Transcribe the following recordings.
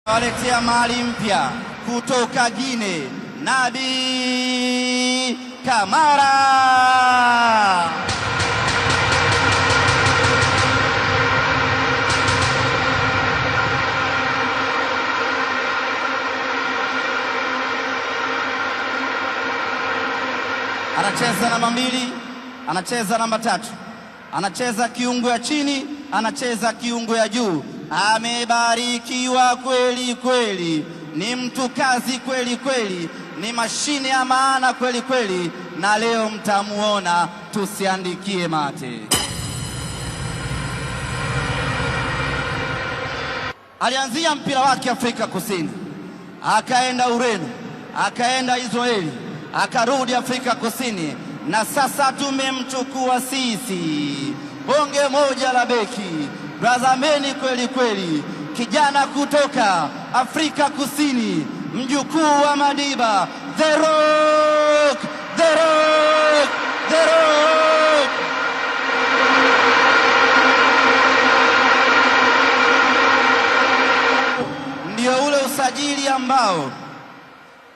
Waletea mali mpya kutoka Guinea, Naby Kamara. Anacheza namba 2, anacheza namba 3, anacheza kiungo ya chini, anacheza kiungo ya juu. Amebarikiwa kweli kweli, ni mtu kazi kweli kweli, ni mashine ya maana kweli kweli, na leo mtamuona, tusiandikie mate. Alianzia mpira wake Afrika Kusini, akaenda Ureno, akaenda Israeli, akarudi Afrika Kusini, na sasa tumemchukua sisi. Bonge moja la beki, brazameni kweli kweli, kijana kutoka Afrika Kusini, mjukuu wa Madiba, The Rock, The Rock, The Rock. Ndio ule usajili ambao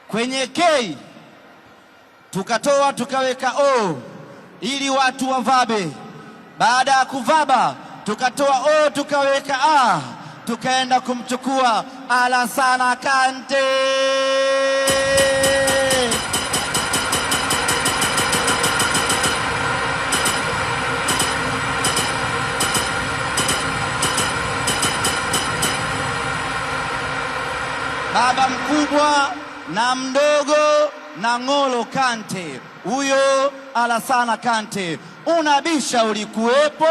kwenye K tukatoa tukaweka O ili watu wavabe. Baada ya kuvaba tukatoa O tukaweka A, tukaenda kumchukua Alassane Kante. Baba mkubwa na mdogo na N'Golo Kante, huyo Alassane Kante. Unabisha ulikuwepo?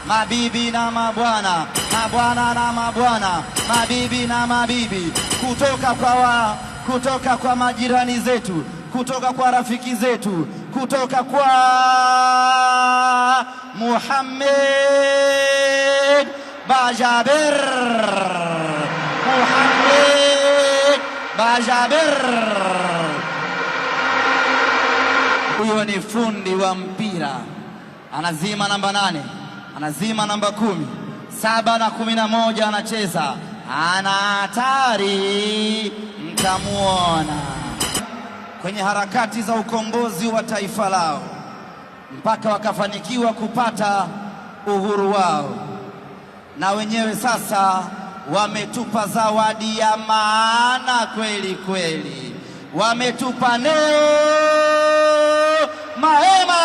Mabibi na mabwana, mabwana na mabwana, mabibi na mabibi, kutoka kwa majirani zetu, kutoka kwa rafiki zetu, kutoka kwa Mohamed Bajaber, Mohamed Bajaber. Huyo ni fundi wa mpira, anazima namba 8, anazima namba 10, 7 na 11 anacheza, ana hatari, mtamuona kwenye harakati za ukombozi wa taifa lao mpaka wakafanikiwa kupata uhuru wao, na wenyewe sasa wametupa zawadi ya maana kweli kweli, wametupa Neo Maema.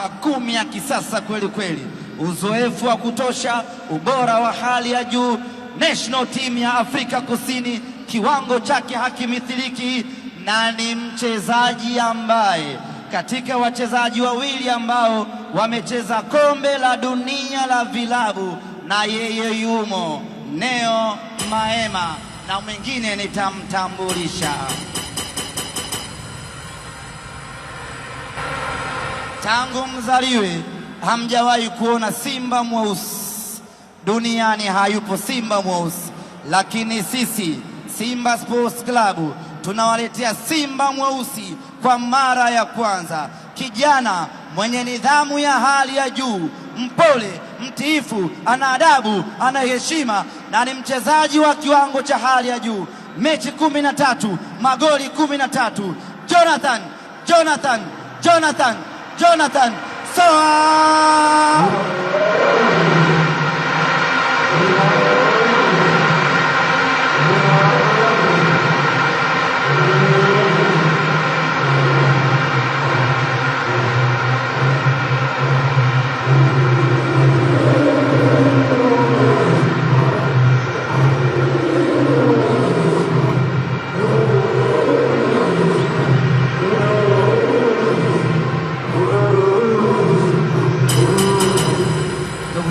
Makumi ya kisasa kweli kweli, uzoefu wa kutosha, ubora wa hali ya juu. National team ya Afrika Kusini, kiwango chake hakimithiliki, na ni mchezaji ambaye katika wachezaji wawili ambao wamecheza kombe la dunia la vilabu, na yeye yumo, Neo Maema, na mwingine nitamtambulisha. Tangu mzaliwe hamjawahi kuona simba mweusi duniani, hayupo simba mweusi, lakini sisi Simba Sports Club tunawaletea simba mweusi kwa mara ya kwanza. Kijana mwenye nidhamu ya hali ya juu, mpole, mtiifu, ana adabu, ana heshima, na ni mchezaji wa kiwango cha hali ya juu. Mechi 13, magoli 13. Jonathan Soa.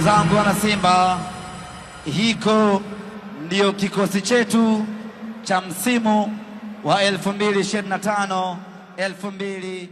Zangu wana Simba, hiko ndio kikosi chetu cha msimu wa 2025 2026.